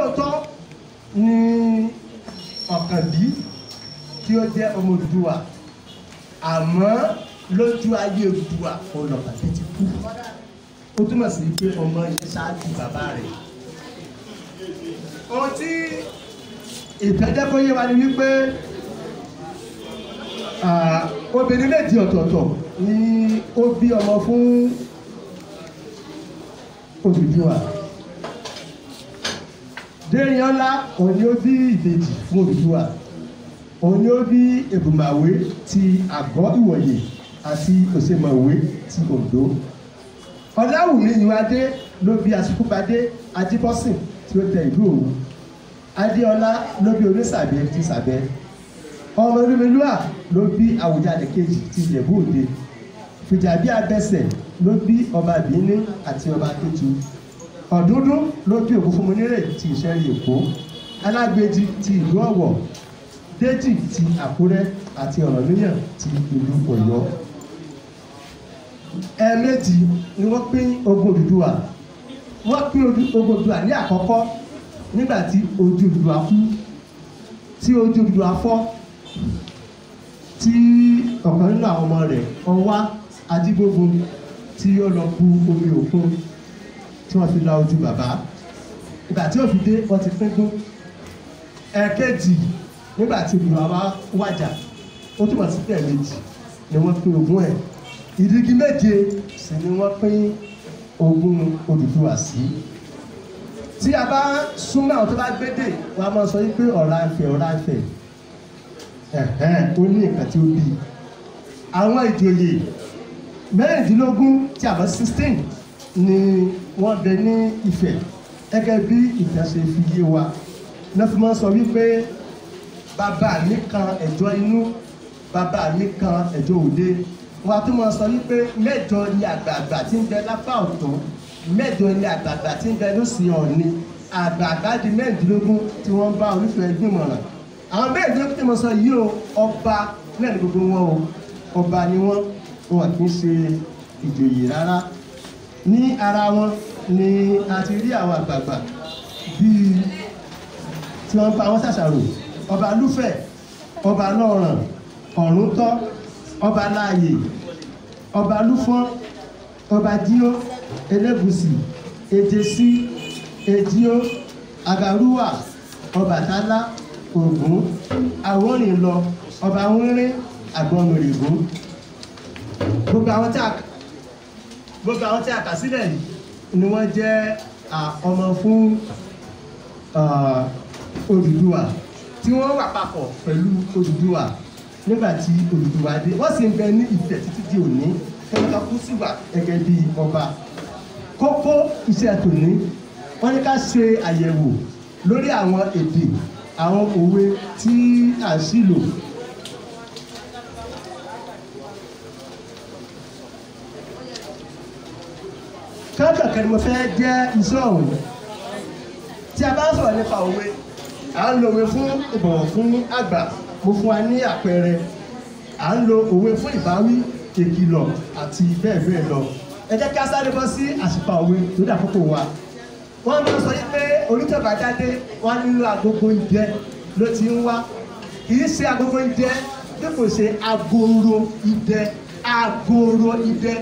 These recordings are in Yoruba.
lóòótọ́ ni Ọ̀kànbí tí ó jẹ́ ọmọ Odùduwà àmọ́ lójú ayé Odùduwà Ọ̀kànbí ti kú ó túmọ̀ sí pé ọmọ yẹn ṣáájú bàbá rẹ̀. ohun tí ìfẹ́jẹ́ kó yé wa ni wípé obìnrin méjì ọ̀tọ̀ọ̀tọ̀ ni ó bí ọmọ fún Odùduwà. Déyànlá òun ni ó bí ìbejì fún Odùduwà, òun ni ó bí Èbùmàwé ti Àgọ́ Ìwòyè àti Òṣèmọ̀wé ti Oǹdó. Ọláwùmí Ìwádé ló bí Àsìkúpadé Ajíbọ́sìn tí ó tẹ ìlú Òwu. Adéọlá ló bí Onísàbẹ̀ ti Sàbẹ̀. Ọmọ Olúmilúà ló bí Àwùjalè kejì ti Ìjẹ̀bú Òde. Fìjàbí Abẹ́sẹ̀ ló bí Ọba Bìíní àti Ọba Kétu. Ọ̀dúndún ló bí Ògúnfúnminírè ti Ìṣẹ́rí Èkó. Alágbèjì ti ìlú Ọ̀wọ̀. Déjì ti Àkúrẹ́ àti Ọ̀rànmíyàn ti ìlú Ọ̀yọ́. Ẹ̀ẹ̀mejì ni wọ́n pín ogún Odùduwà. Wọ́n pín ogún Odùduwà ní àkọ́kọ́ nígbà tí ojú Odùduwà kú, tí ojú Odùduwà fọ́, tí ọ̀kan nínú àwọn ọmọ rẹ̀ Ọwá Ajígbógun tí ó lọ bu omi òkun tí wọ́n fi la ojú bàbá. Ìgbà tí ó fi dé wọ́n ti pín gún. Ẹ̀ẹ̀kejì nígbà tí Odùduwà wá wàjà ó túmọ̀ sí pé ẹ̀ẹ̀mejì ni wọ́n pín ogún ẹ̀. Ìdígi méje sì ni wọ́n pín ogún Odùduwà sí. Tí a bá súnmọ́ àwọn tó bá gbédè wọ́n á máa sọ wípé ọ̀rá ẹ̀fẹ̀ ó ní nǹkan tí ó bí. Àwọn ìjòyè mẹ́rìndínlógún tí a bá 16 ni wọ́n bẹ ní Ifẹ̀ gẹ́gẹ́ bí ìtàn ṣe fi yé wa. Wọ́n fi máa sọ wípé bàbá mi kan ẹ̀jọ́ inú, bàbá mi kan ẹ̀jọ́ òde. Wọ́n á tún máa sọ wípé mẹ́jọ ni àgbààgbà tí ń bẹ lápá ọ̀tún, mẹ́jọ ni àgbààgbà tí ń bẹ lósì Ọ̀ọ̀ni. Àgbààgbà di mẹ́rìndínlógún tí wọ́n bá Olúfẹ́ gbìmọ̀ràn. Àwọn mẹ́rìndínlógún tí mo sọ yìí o, ọba náà ni gbogbo wọn o, ọba ni wọn kì í ṣe ìjòyè rárá. Ní ara wọn ni a ti rí àwọn àgbààgbà bíi tí wọ́n bá wọn ṣàṣàrò. Ọba Lúfẹ̀, ọba Lọ́ràn, Ọ̀rúntọ́, ọba Láàyè, ọba Lúfọ́n, ọba Díó, Elébùsì, Èjèsí, Èjíó, Àgàrúwà, Ọbàtálá, Ògún, Àwórìnlọ, ọba Wínrín, Àgbọnmìrègún. Gbogbo àwọn tí a kà sílẹ̀ yìí ni wọ́n jẹ́ ọmọ fún Odùduwà tí wọ́n wà papọ̀ pẹ̀lú Odùduwà nígbà tí Odùduwà dé. Wọ́n sì ń bẹ ní Ifẹ̀ títí di òní ẹnìkan kú sí wà gẹ́gẹ́ bí ọba. Kókó iṣẹ́ tòní wọ́n ní ká ṣe àyẹ̀wò lórí àwọn èdè, àwọn òwe tí à ń ṣìlò. Kọ́ńtàkẹ́ ni mo fẹ́ jẹ́ iṣẹ́ ọ̀hún. Tí a bá ń sọ̀rọ̀ nípa òwe, à ń lo òwe fún ìbọ̀wọ̀ fún àgbà. Mo fún wa ní àpẹẹrẹ. À ń lo òwe fún ìbáwí, ìkìlọ̀ àti bẹ́ẹ̀ bẹ́ẹ̀ lọ. Ẹ jẹ́ kí a sáré bọ́ sí àṣìpa òwe tó dà kókó wa. Wọ́n máa ń sọ yí pé onítọ̀gbà jáde wọ́n nínú agogo idẹ ló ti ń wá. Kì í ṣe agogo idẹ bí kò ṣe agoro idẹ. Agoro idẹ.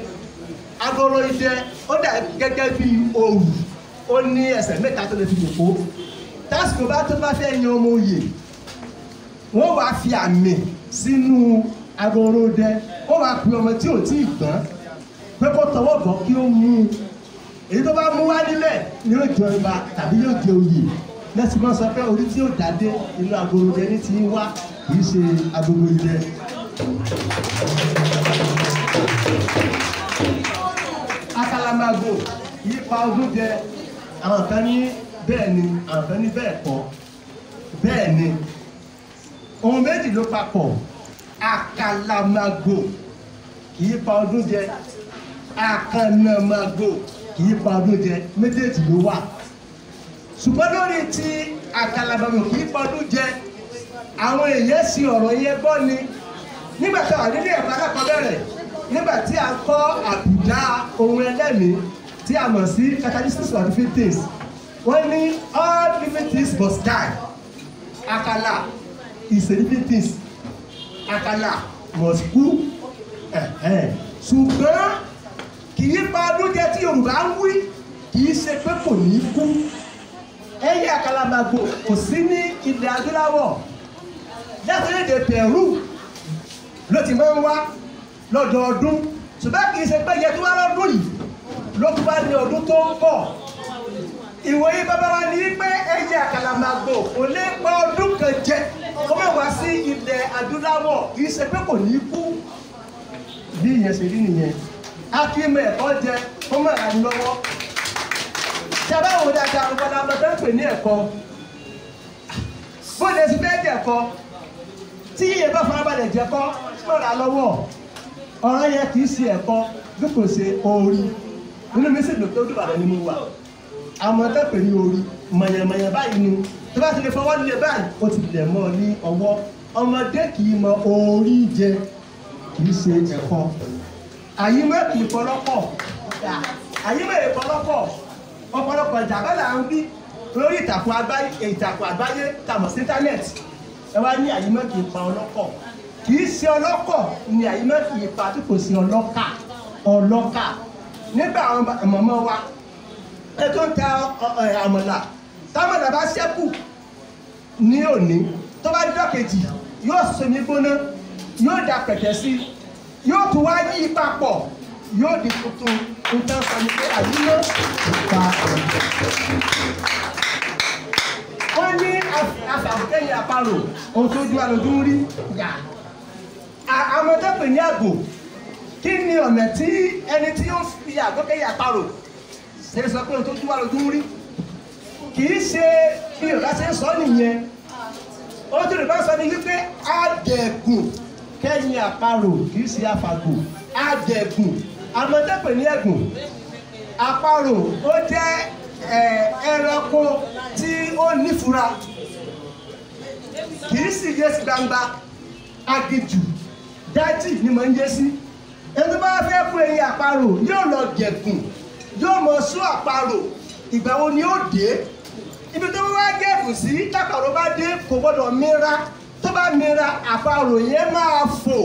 Agoro idẹ ó dà gẹ́gẹ́ bí òwú. Ó ní ẹsẹ̀ mẹ́ta tó lè fi dòpó. Tásìkò bá tó bá fẹ́ yan ọmọ oyè, wọ́n wá fi àmì sínú agoro idẹ. Ó wá pe ọmọ tí ò tí ì gbọ́n pé kó tọwọ́ bọ̀ kí ó mú un. Èyí tó bá mú wá nílẹ̀ ni yóò jẹ ọba tàbí yóò jẹ oyè. Lẹ́sìn máa sọ pé orí tí yóò dádé inú agoro idẹ ní ti ń wá, kì í ṣe agogo idẹ. Àkàlàmàgò yípa ogún jẹ, àwọn kan ní bẹ́ẹ̀ ni, àwọn kan ní bẹ́ẹ̀ kọ́. Bẹ́ẹ̀ ni ohun méjì ló papọ̀. Àkàlàmàgò kì í pa ọdún jẹ, àkànnàmàgò kì í pa ọdún jẹ, méjèèjì ló wà. Ṣùgbọ́n lórí ti àkàlàmàgò kì í pa ọdún jẹ, àwọn èèyàn sì ọ̀rọ̀ yẹn gbọ́ ni. Nígbà tí àwọn nílé ẹ̀kọ́ alákọ̀ọ́bẹ̀rẹ̀, nígbà tí a kọ́ àbùdá ohun ẹlẹ́mìí tí a mọ̀ sí catalysis of living things, wọ́n ní all living things things must die. Àkàlà is a living thing. Àkàlà must kú. Ṣùgbọ́n kì í pa ọdún jẹ tí Yorùbá ń wí, kì í ṣe pé kò ní kú. Ẹyẹ àkàlàmàgbò kò sí ní ilẹ̀ adúláwọ̀. Láti Peru ló ti máa ń wá lọ́dọọdún. Ṣùgbọ́n kì í ṣe pé yẹ tó wá lọ́dún yìí ló tún bá ní ọdún tó ń bọ̀. Ìwòye bàbá wa ní pé ẹyẹ àkàlàmàgbò kò lè pa ọdún kan jẹ kó má wá sí ilẹ̀ adúláwọ̀, kì í ṣe pé kò ní kú. Bí ìyẹn ṣe rí nìyẹn. Akímọ̀ ẹ̀kọ́ jẹ kó má ra ní lọ́wọ́. Ṣé abáwo dáadáa ọ̀gbọ́n àmọ́ tó ń pè ní ẹ̀kọ́? Bó lè ti fẹ́ jẹ̀kọ́ tí ìyẹn bá farabalẹ̀ jẹ̀kọ́ má ra lọ́wọ́. Ọ̀rọ̀ yẹn kì í ṣe ẹ̀kọ́ bí kò ṣe orí. Nínú mi sì dùn tó dùbàdàn ni mo wà. Àwọn tó pè ní orí mọ̀yànmọ̀yàn báyìí ni tó bá ti lè fọwọ́ lé báyìí ó ti lẹ̀ mọ́ ní ọwọ́. Ọmọdé kì í mọ orí jẹ, kì í ṣe ẹ̀kọ́. Àyímọ́ kì í pọlọ́pọ̀. Àyímọ́ kì í pọlọ́pọ̀. Ọ̀pọ̀lọpọ̀ ìjàmbá là ń bí lórí ìtàkùn àgbáyé tàmọ̀ sí íńtánẹ́ẹ̀tì. Ẹ wá ní àyímọ́ kì í pa ọlọ́kọ̀. Kì í ṣe ọlọ́kọ̀ ni àyímọ́ kì í pa tí kò sí ọlọ́kà. Ọlọ́kà. Nígbà àwọn mọ̀mọ́ wa ẹ tó ń ta àmàlà támàlà bá ṣẹ́kù ní òní tó bá dídọ́ kejì yóò somi gbóná yóò da pẹ̀tẹ́ sí yóò tún wá yí papọ̀ yóò di tuntun nǹkan sọ ni pé àyíná ìpa wọ́n ní afàkẹ́yìn àparò ohun tó ju àlòdún rí yà àmọ̀tẹ́pẹ̀ ní àgbò kí ni ọ̀nà tí ẹni tí ó fi àgọ́kẹ́yìn àparò ṣe sọ pé ohun tó ju àlòdún rí kì í ṣe bí Yorùbá ṣe ń sọ nìyẹn ohun tí Yorùbá sọ ni wípé àdẹ̀gùn kẹ́yìn àparò kì í ṣe àfàgò àdẹ̀gùn àmọ̀tẹ́pẹ̀ ní ẹ̀gùn àparò ó jẹ́ ẹranko tí ó nífura kì í sì yé sí gbangba aginjù dájì ni mo ń yé sí ẹni bá fẹ́ kú ẹyin àparò yóò lọ gẹ̀gùn yóò mọ sún àparò ìgbà wo ni ó dé ibi tó wá gẹ̀gùn sí tápàrò bá dé kò gbọdọ̀ mìíràn tó bá mìíràn àparò yẹn máa fò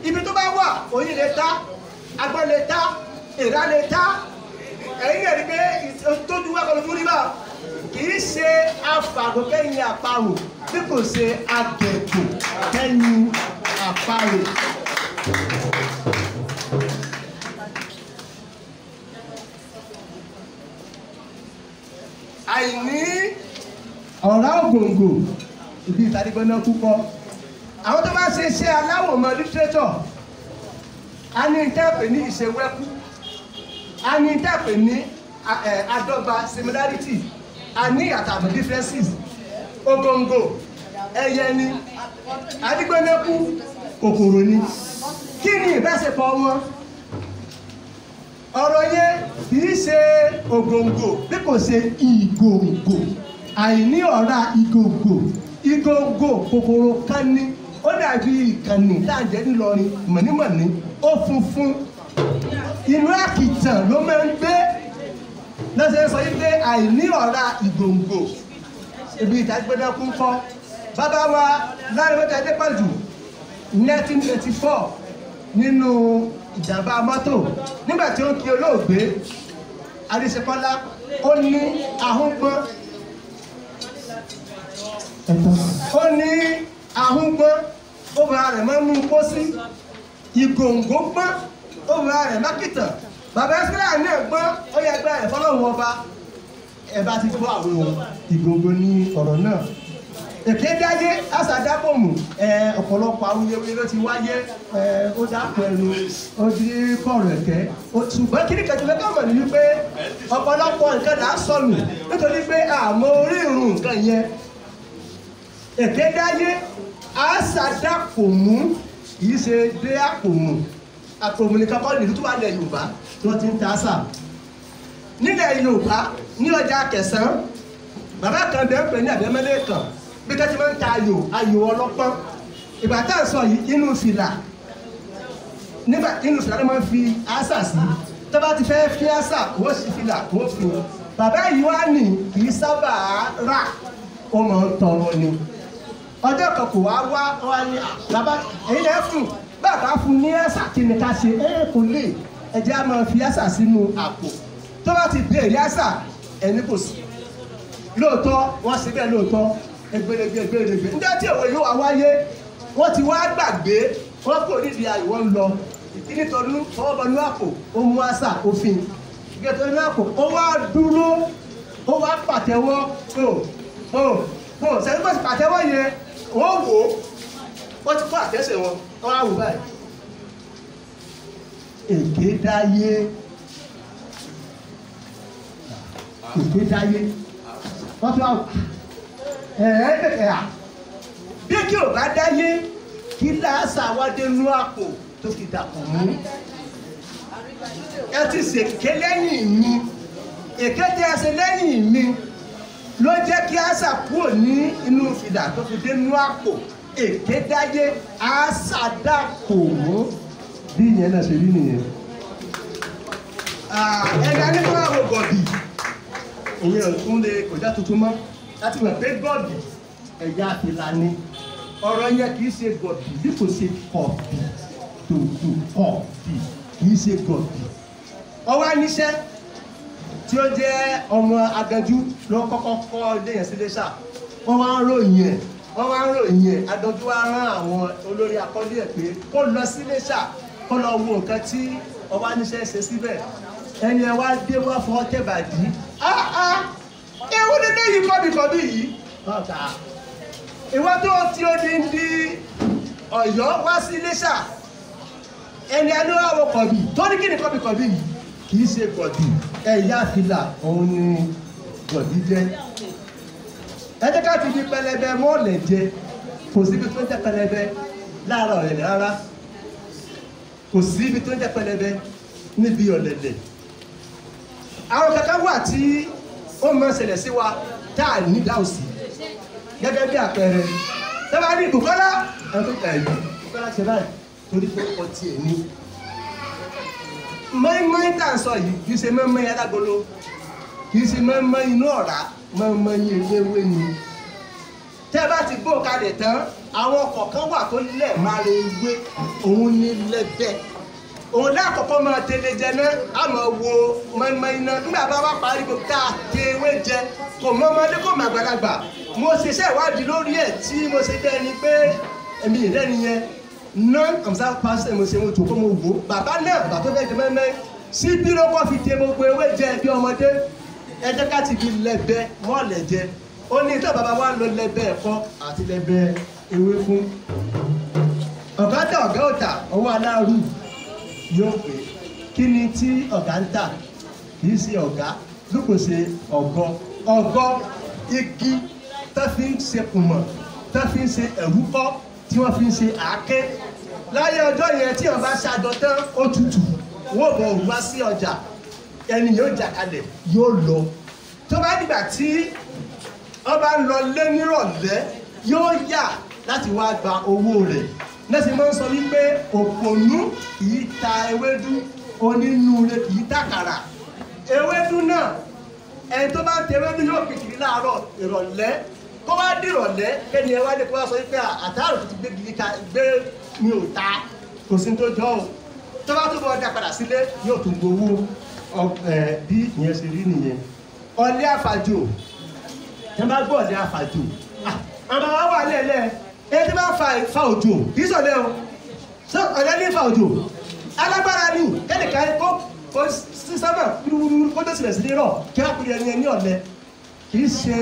ibi tó bá wà oyin lè ta agbọ́n lè ta ìrá lè ta ẹ̀yin lè rí pé tójú wá kọlu fún nígbà kì í ṣe afàgò kẹ́yìn àparò bí kò ṣe agẹ̀gò kẹ́yìn àparò. Àìní ọ̀rá ògòǹgò ibi ìtàdígbọ́ná púpọ̀ àwọn tó bá ṣe iṣẹ́ aláwòmọ́ lítírẹ́tọ̀ a ní ìtẹ́pẹ̀ ní ìṣèwẹ́kú a ní ìtẹ́pẹ̀ ní àdọ́gba similarity a ní àtàbọ̀ differences ògòǹgò ẹyẹ ni àdígbọ́nẹ́kú kòkòrò ni kí ni ìbáṣepọ̀ wọn ọ̀rọ̀ yẹn kì í ṣe ògòǹgò bí kò ṣe ìgòǹgò àìní ọ̀rá ìgòǹgò kòkòrò kan ní ó dàbí ìkànnì láàjẹ́ ńlọrin mọ̀nímọ̀ní ó funfun inú àkìtàn ló máa ń gbé lọ́sẹ̀ sọ wípé àìní ọ̀rá ìgòǹgò ibi ìdágbẹ́dẹ́kú ń kọ́ bàbá wa láàrin mẹ́ta dépàjù 1984 nínú ìjàmbá mọ́tò nígbà tí ó ń kí olóògbé Adéṣepọ́lá ó ní ahúngbọ́n ó bá rẹ̀ máa ń mú pósí ìgòǹgò gbọ́n ó bá rẹ̀ mákìtàn bàbá ẹ́sìlẹ̀ ní ẹ̀gbọ́n ó yẹ ẹgbẹ́ rẹ̀ fọlọ́run ọba ẹ bá ti gbọ́ àwọn ìgòǹgò ní ọ̀rọ̀ náà èké dáyé àṣàdápòmù ọ̀pọ̀lọpọ̀ awuyewuye ló ti wáyé ó dápò ẹnu ó di kọ̀rọ̀ ẹ̀kẹ́ ṣùgbọ́n kí ni kẹ̀kẹ́ ká mọ̀ ní wípé ọ̀pọ̀lọpọ̀ nǹkan là á sọnù nítorí pé àmọ́ orírun nǹkan yẹn èké dáyé àṣàdápòmù kì í ṣe dé àpòmù nìkan kọ́ nìlú tó wà nílẹ̀ Yorùbá tí wọ́n ti ń ta àṣà nílẹ̀ Yorùbá ní ọjà Kẹsàn-án bàbá kan bẹ́ẹ̀ pè ní àbẹ́mẹ́lẹ́ kan bí kẹ́tí máa ń ta ayò ọlọ́pọ́n ìgbà tá à ń sọ yìí inú fìlà nígbà inú fìlà ló máa ń fi àṣà sí tó bá ti fẹ́ fi àṣà wọ́n sì fìlà wọ́n fi bàbá yìí wá nì kì í sábà rà ó máa ń tọrọ ni ọjọ́ kan kò wá ní bàbá èyí lẹ́ fún bàbá fún ní ẹ̀sà kí ni ká ṣe kò lè ẹ̀jẹ̀ á máa fi ẹ̀sà sínú àpò tó bá ti béèrè ẹ̀sà ẹni kò sí lóòótọ́ wọ́n ṣe bẹ́ẹ̀ lóòótọ́ ẹgbẹ̀rẹ̀gbẹ̀ níjọ́ tí òwe yóò wá wáyé wọ́n ti wá gbàgbé wọ́n kò nídìí àìwọ́ ń lọ nítorí fọwọ́ bọnú àpò ó mú àṣà òfin gẹ́gẹ́ ní àpò ó wá dúró ó wá pàtẹ́wọ́ sẹ́yìn bó ti pàtẹ́wọ́ yẹn wọ́n wò ó ti kó àtẹ́sẹ̀ wọn wọ́n á wò báyìí èké dáyé wọ́n tún wá bí kí ò bá dáyé kí láàṣà wá dé nú àpò tó fi dàpọ̀ mú ẹ ti ṣèké lẹ́yìn mi èké tí ẹ ṣe lẹ́yìn mi ló jẹ́ kí àṣà kúrò ní inú fìdà tó fi dé nú àpò èké dáyé àṣà dàpọ̀ mú bí ìyẹn náà ṣe rí nìyẹn ẹ̀dá ní fún àwọn gọ̀bì ìyẹn ń lè kọjá tuntun mọ́ láti mọ̀ pé gọ̀bì ẹ̀yà àfìlà ni ọ̀rọ̀ yẹn kì í ṣe gọ̀bì bí kò ṣe kọ̀bì tòótò kọ̀bì kì í ṣe gọ̀bì. ọwọ́ aníṣẹ́ tí ó jẹ́ ọmọ aganjú ló kọ́kọ́ kọ́ ilé yẹn sí Iléṣà wọ́n wá ń ròyìn ẹ̀ aganjú wa rán àwọn olórí akọ́lé ẹ̀ pé kó lọ sí Iléṣà kó lọ wo nǹkan tí ọwọ́ aníṣẹ́ ṣe síbẹ̀ ẹni ẹ wá dé wá fọ́ tẹ̀bàdí ewu ni lẹ́yìn kọ́bíkọ́bí yìí ìwọ tó tí ó di Ọ̀yọ́ wá sí Iléṣà ẹni ẹni wá wọ kọ̀bí tó ní kí ni kọ́bíkọ́bí yìí kì í ṣe gọ̀bí ẹ̀yà fìlà òun ni gọ̀bí jẹ́ ẹjẹ́ ká ti di pẹlẹbẹ mọ́ọ̀lẹ̀ jẹ kò síbi tó ń jẹ́ pẹlẹbẹ láàárọ̀ ọ̀rẹ́lẹ̀ rárá kò síbi tó ń jẹ́ pẹlẹbẹ níbi ọ̀lẹ̀lẹ̀ àwọn kankan wà tí ó máa ń ṣẹlẹ̀ sí wa tá à ní dáhùn sí gẹ́gẹ́ bí àpẹẹrẹ tẹ́lá ní Bùkọ́lá Bùkọ́lá ṣe báyìí torí pé ọtí ẹ̀ ní mọ́ínmọ́ín tá à ń sọ yìí kì í ṣe mọ́ínmọ́ín alágolo kì í ṣe mọ́ínmọ́ín inú ọ̀rá mọ́ínmọ́ín eléwé ni tẹ́ bá ti gbó kalẹ̀ tán àwọn kọ̀ọ̀kan wà tó lẹ̀ máa re ewé òun ní lẹ́bẹ̀ òun lákọ̀ọ́kọ́ máa tẹ̀lé jẹ náà á máa wo mọ́ínmọ́ín náà nígbà bá wá parí kò tá a tẹ ewé jẹ kò mọ́ ọmọdé kò má àgbàlagbà mo ṣiṣẹ́ ìwádìí lórí ẹ̀ tí mo ṣe bẹ́ẹ̀ ni pé èmi ìrẹ́ni yẹn non-observed person mo ṣe mo jòkó mo wò bàbá náà bàbá tó fẹ́ jẹ mẹ́mẹ́ sí bí ló kọ́ fi tẹ gbogbo ewé jẹ bí ọmọdé ẹ jẹ́ ká ti fi lẹ́bẹ̀ mọ́ọ̀lẹ̀ jẹ ó ní tó bàbá wa ń lo lẹ́bẹ̀ ẹ̀kọ́ àti lẹ́bẹ̀ ewé fún ọ̀gá tẹ ọ̀gá òtà ọwọ́ aláàrú yóò pè kí ni tí ọ̀gá ń tà kì í ṣe ọ̀gá ló kò ṣe ọ̀gọ́ igi tó fi ń ṣe kùmọ̀ tó fi ń ṣe ẹ̀rúkọ́ tí wọ́n fi ń ṣe àáké láyé ọjọ́ yẹn tí wọ́n bá ṣàjọ tán ó tutù wọ́n bọ̀ òun wá sí ọjà ẹni yóò jà kalẹ̀ yóò lọ tó bá dìgbà tí wọ́n bá lọ lé nírọ̀lẹ́ yóò yà láti wá gba owó rẹ̀ lẹ́sìn máa ń sọ wípé òpònú kìí ta ewédú onínúure kìí tàkàrà ewédú náà ẹni tó bá ń tẹ ewédú yóò kìkìrì láàárọ̀ ìrọ̀lẹ́ kó wá dìrọ̀lẹ́ kẹ́ni ẹ wá lè kó wá sọ wípé àtàrò tó ti gbé gidi ká gbé mi ò ta kò sí tó jọ o tó bá tó bọ́ ọjà padà sílé yóò tún gbowó bí ìyẹn ṣe rí nìyẹn ọ̀lẹ àfàjò ẹ bá gbọ́ ọ̀lẹ àfàjò àwọn àwọn wà lẹ́lẹ́ ẹ ti bá fa òjò kì í sọ̀lẹ́ o ṣé ọ̀lẹ ní fa òjò alágbára ni kẹ́nìkan kó sísámà wúrúwúrú kó tó sílẹ̀ sí nírọ̀ kí wọ́n pè é ní ọ̀lẹ kì í ṣe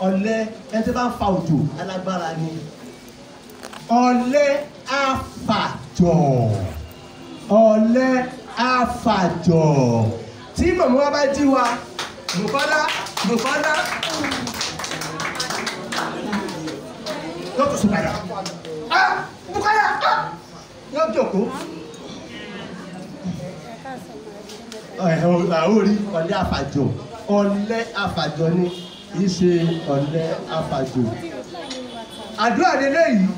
ọ̀lẹ ẹ ti bá ń fa òjò alágbára ni ọ̀lẹ àfàjọ ọ̀lẹ àfàjọ tí mọ̀mọ́ wa bá jí wa Bùkọ́lá yóò tún sùn padà Bùkọ́lá yóò jókòó orí ọ̀lẹ àfàjọ ni kì í ṣe ọ̀lẹ àfàjọ. àdúrà délé yìí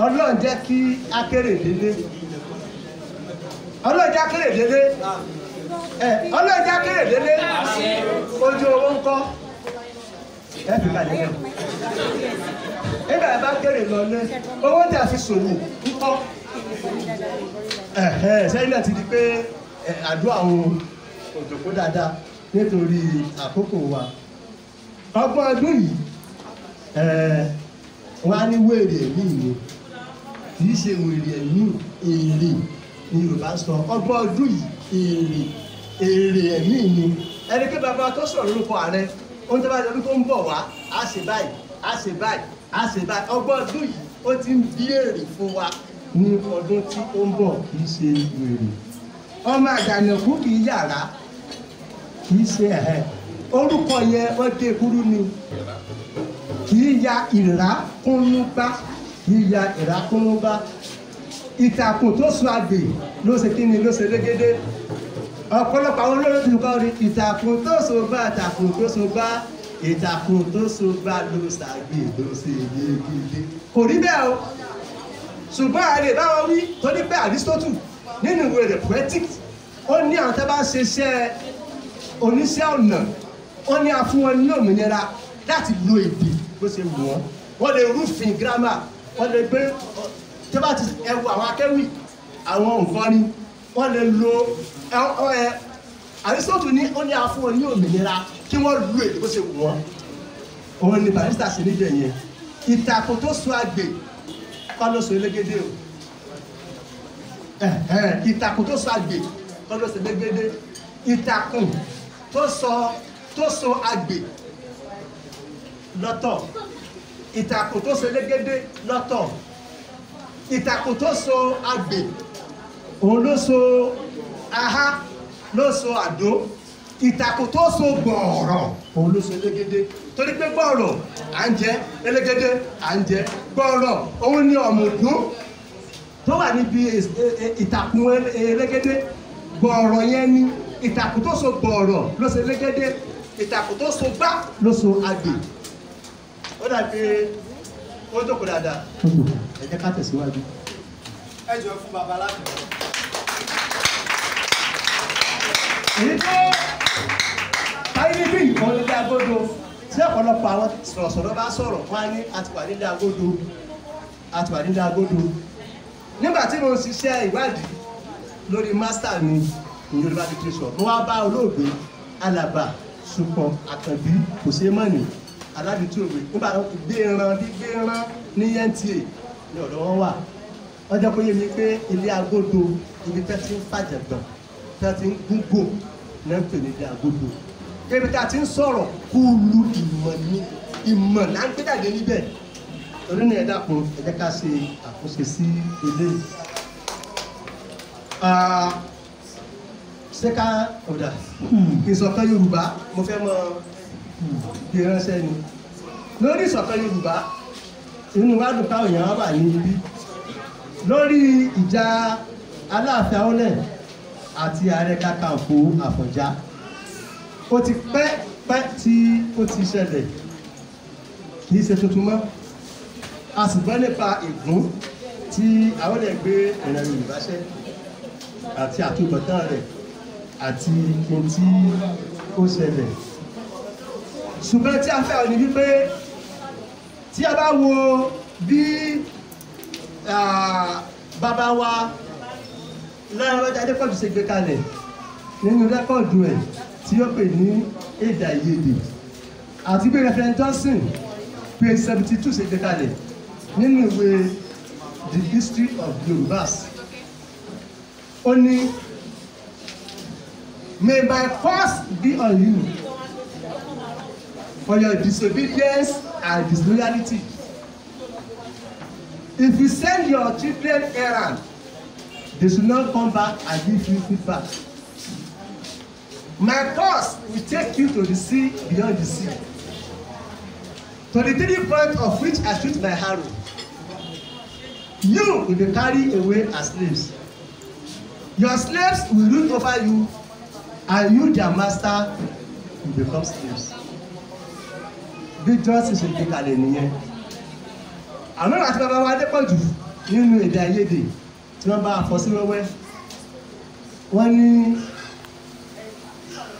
Ọlọ́run jẹ́ kí akéré délé Ọlọ́run jẹ́ akéré délé Ọlọ́run jẹ́ akéré délé ojú owó ń kọ́ ẹ fi kalẹ̀ lẹ̀. nígbà yẹn bá kéré lọlé owó tí a fi ṣòwò ń kọ́ sẹ́yìn náà ti di pé àdúrà àwọn òjòkó dáadáa nítorí àkókò wa. ọgbọ́n ọdún yìí wọ́n á ní wèrè ẹ̀mí ni kì í ṣe wèrè ẹ̀mí èrè ni Yorùbá sọ. ọgbọ́n ọdún yìí èrè ẹ̀mí ni ẹni pé bàbá tó sọ̀rọ̀ lórúkọ ààrẹ ohun tó bá yẹ kó ń bọ̀ wá á ṣe báyìí á ṣe báyìí á ṣe báyìí. ọgbọ́n ọdún yìí ó ti ń bí èrè fún wa ní ọdún tí ó ń bọ̀ kì í ṣe wèrè. ọmọ àjànàkú kì í yàrá kì í ṣe orúkọ yẹn wọ́n dé kúrú ni kì í ya ìrákúnúbá kì í ya ìrákúnúbá. ìtàkùn tó so àgbè ló ṣe kí ni ló ṣe légédé. ọ̀pọ̀lọpọ̀ àwọn olóòtú ti kọ́ rí ìtàkùn tó so bá ìtàkùn tó so bá ìtàkùn tó so bá ló ṣàgbè ló ṣe légédé. kò rí bẹ́ẹ̀ o ṣùgbọ́n àlè báwọn wí tó ní pé Aristotle nínú ìwé rẹ̀ Poetics ó ní àwọn tó bá ń ṣiṣẹ́ oníṣẹ́ ọ̀nà ó ní a fún wọn ní òmìnira láti lo èdè bó ṣe wù wọ́n. wọ́n lè rúfin grammar wọ́n lè gbé tó bá ti ẹwù àwọn akẹ́wì àwọn òǹkọ́ni wọ́n lè lo Aristotle ní ó ní a fún wọn ní òmìnira kí wọ́n lo èdè bó ṣe wù wọ́n. òun ni barista ṣe níbẹ̀ yẹn. ìtàkùn tó so àgbè kọ́ ló so elégédé o. ìtàkùn tó so àgbè kọ́ ló so elégédé. ìtàkùn tó so àgbè lọ́tọ̀, ìtàkùn tó so elégédé lọ́tọ̀. ìtàkùn tó so àgbè òun ló so ahá ló so àdó. ìtàkùn tó so gbọ̀ọ̀rọ̀ òun ló so elégédé. torí pé gbọ̀ọ̀rọ̀ à ń jẹ elégédé à ń jẹ gbọ̀ọ̀rọ̀ òun ni ọ̀mùdún tó wà níbi ìtàkùn elégédé. gbọ̀ọ̀rọ̀ yẹn ni ìtàkùn tó so gbọ̀ọ̀rọ̀ ló so elégédé. ìtàkùn tó so gbá ló so àgbè. ó dàbí ó jókòó dáadáa. ẹ jẹ́ ká tẹ̀síwájú. ẹ jọ fún baba Ládùn. èyí tó táyé níbí ìbọn nílé agodo tí ọ̀pọ̀lọpọ̀ àwọn sọ̀rọ̀sọ̀rọ̀ bá sọ̀rọ̀ wọ́n á ní àtiwà nílé agodo àtiwà nílé agodo. nígbà tí mo ń ṣiṣẹ́ ìwádìí lórí master mi ní Yorùbá literature mo wá bá olóògbé Alàbà Ṣùpọ̀ Àkànbí kò ṣe mọ́ni aládùúgbò òwe nígbà gbé ẹran ní NTA ní ọ̀dọ̀ wọn wà. wọ́n jẹ́ kó yé mi pé ilé agodo ibi tẹ́ ti ń fàjẹ̀gbọ̀n tẹ́ ti ń gúngò náà ń pè ní ilé agodo. kébi tá a ti ń sọ̀rọ̀ kúlù ìmọ̀ ní ìmọ̀ là ń gbé jáde níbẹ̀. torí ní ẹ dákun ẹ jẹ́ ká ṣe àkóso sí eléyìí. ṣé ká ọ̀dà ìṣọ̀kan Yorùbá mo fẹ́ mọ ìránṣẹ́ ni lórí ìṣọ̀kan Yorùbá inú wa dùn káwọn èèyàn wà ní ibi lórí ìjà Aláàfin Awólẹ̀ àti Ààrẹ Kakanfò Àfọ̀njá. ó ti pẹ́ tí ó ti ṣẹlẹ̀ kì í ṣe tuntun mọ́. a sì gbọ́ nípa ègún tí Awólẹ̀ gbé ìran Yorùbá ṣẹ́ àti àtúbọ̀tán rẹ̀ àti ohun tí ó ṣẹlẹ̀. ṣùgbọ́n tí a fẹ́ ọ ní wípé tí a bá wo bí bàbá wa Lọ́yìn Adépọ̀jù ṣe gbé kalẹ̀ nínú rẹ́kọ̀dù ẹ̀ tí ó pè ní Èdè Àìyedè àti bí Reverend Johnson page 72 ṣe gbé kalẹ̀ nínú ìwé The History of Yorùbás. ó ní may my curse be on you for your disobedience and disloyalty. If you send your children errand, they should not come back and give you feedback. My curse will take you to the sea beyond the sea, to the 3 points of which I shoot my arrow. You will be carried away as slaves. Your slaves will rule over you, and you, their master, will become slaves. Bí Johnson ṣe gbé kalẹ̀ nìyẹn. àmọ́ àti bàbá wa Adépọ̀jù nínú Èdè Àìyedè tí wọ́n bá fọ́ sí wẹ́wẹ́. wọ́n ní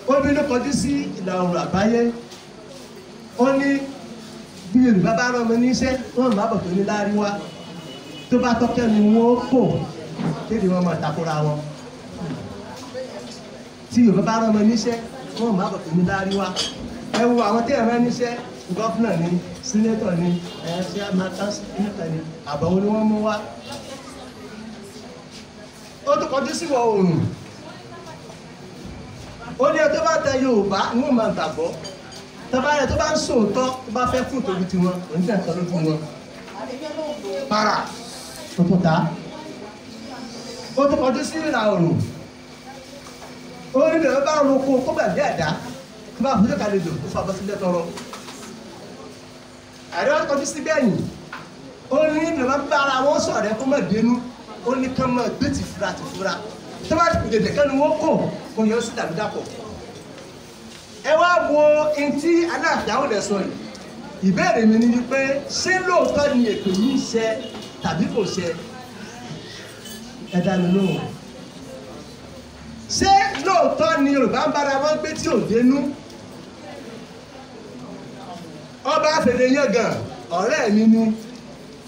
ó bínú kọjú sí ìlà oòrùn àgbáyé. ó ní bí Yorùbá bá rán ọmọ níṣẹ́ wọ́n máa bọ̀ tó ní láárí wá tó bá tọ́kẹ́ ni wọ́n kò kéde wọn máa takora wọn tí Yorùbá bá rán ọmọ níṣẹ́ wọ́n máa bọ̀ tó ní láárí wá ẹ wo àwọn tí ẹ̀ rán níṣẹ́ gọ́fúnà ni sínétọ̀ ni ṣé àmàkánṣínétọ̀ ni àbọ̀wọ́ ni wọ́n mú wá ó tó kọjú sí ìwọ̀ oòrùn ó ní ọjọ́ bá tẹ Yorùbá ní wọ́n máa gbàgbọ́ tọ́ba rẹ̀ tó bá ń sòótọ́ tó bá fẹ́ fún ìtòbí tiwọn oníṣẹ́ ìtọ́ lójú wọn para tó tó ta ó tó kọjú sí ìlà oòrùn ó ní ìbẹ̀rẹ̀ bá roko kó gbàgbé àdá tó bá fojú kàlejò ó fà bọ́ sílẹ̀ tọrọ àríwá kọjú sí bẹ́yìn ó ní ìbẹ̀rẹ̀ bá ara wọn sọ̀rọ̀ kó má dénú ó ní kán máa gbé tìfura tó bá ti dèdè kẹ́nu wọn kò yọ sí dàbí dàpọ̀ ẹ wá wo ntí Aláàfin Àwọ̀dẹ sọ yìí ìbéèrè mi ni wípé ṣé lóòótọ́ ni èpè yìí ṣẹ tàbí kò ṣẹ ẹ dá mi lóhùn ṣé lóòótọ́ ni Yorùbá ń bára wọn gbé tí ò dénú ọba àfẹ̀dẹ̀ yẹn gan ọ̀rẹ́ mi ni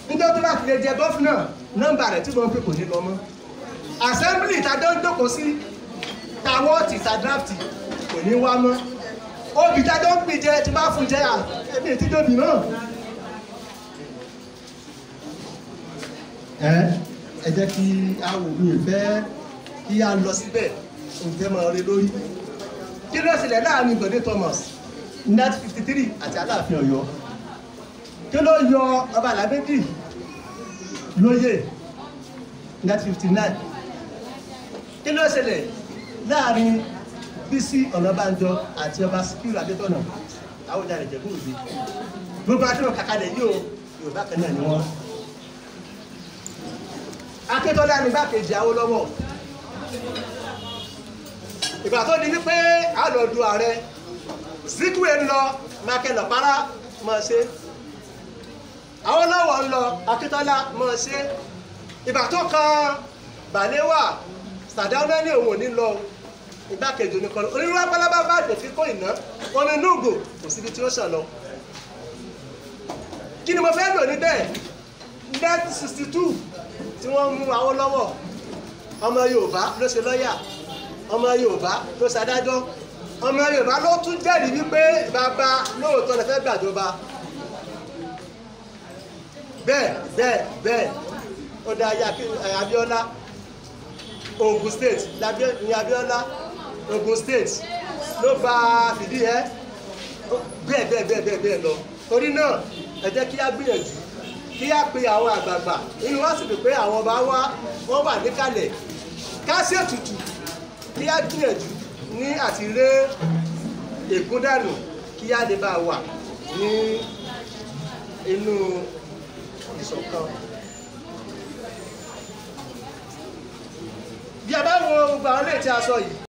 níjọ́ tó bá ti lè jẹ gọ́fúnà nọ́mbà rẹ̀ tí wọ́n pè kò ní lọ mọ́ assembly ìtajọ́ ń jókòó sí tàwọ́ọ̀tì ìtadrafti kò ní wá mọ́ obì tájọ́ ń pín jẹ tí bá fún jẹ ẹbí ìtíjọ́bì náà ẹ jẹ́ kí a wò mí ìfẹ́ kí a lọ síbẹ̀ òǹtẹ́ máa rí lórí kí ló ṣẹlẹ̀ láàrin Bọ̀dé Thomas 1953 àti Aláàfin Ọ̀yọ́ kí ló yọ ọba Lámídì Lóyè 1959 kí ló ṣẹlẹ̀ láàrin Bísí Ọ̀nàbánjọ àti ọba Síkírù Adétọ̀nà Àwùjalè Ìjẹ̀bú Òde gbogbo adúlọ̀ kàkàlẹ̀ yìí o Yorùbá kan náà ni wọ́n. Akíntọ́lá ní igbákejì Awólọ́wọ̀ ìgbà tó di wípé a lọ du ààrẹ Zikwe ń lọ Michael Ọ̀párá mọ̀ ṣe Awólọ́wọ̀ ń lọ Akíntọ́lá mọ̀ ṣe ìgbà tó kan Balewa Sàdáúná ní òun ò ní lọ igbákejì oníkan onírúurú apálábá bá àgbẹ̀fí kó ìná onínúùgò kò síbi tí ó sàn lọ. Kí ni mo fẹ́ lò níbẹ̀ 1962 tí wọ́n mú Awólọ́wọ̀ ọmọ Yorùbá ló ṣe lọ́yà ọmọ Yorùbá ló ṣe adájọ́ ọmọ Yorùbá ló tún jẹ́rìí wípé bàbá lóòótọ́ lè fẹ́ gbàjọba bẹ́ẹ̀ ó dá Abíọ́lá Ogun State ní Abíọ́lá Ogun State ló bá fìdí ẹ bẹ́ẹ̀ lọ torí náà ẹ jẹ́ kí á gbìyànjú kí á pe àwọn àgbààgbà inú wá sì dùn pé àwọn ọba wọ́n wà níkàlẹ̀ ká ṣètùtù kí á gbìyànjú ní àti ré ègún dànù kí á lè bá wà ní inú ìṣọ̀kan. Bí a bá wo gbogbo àwọn ilé tí a sọ yìí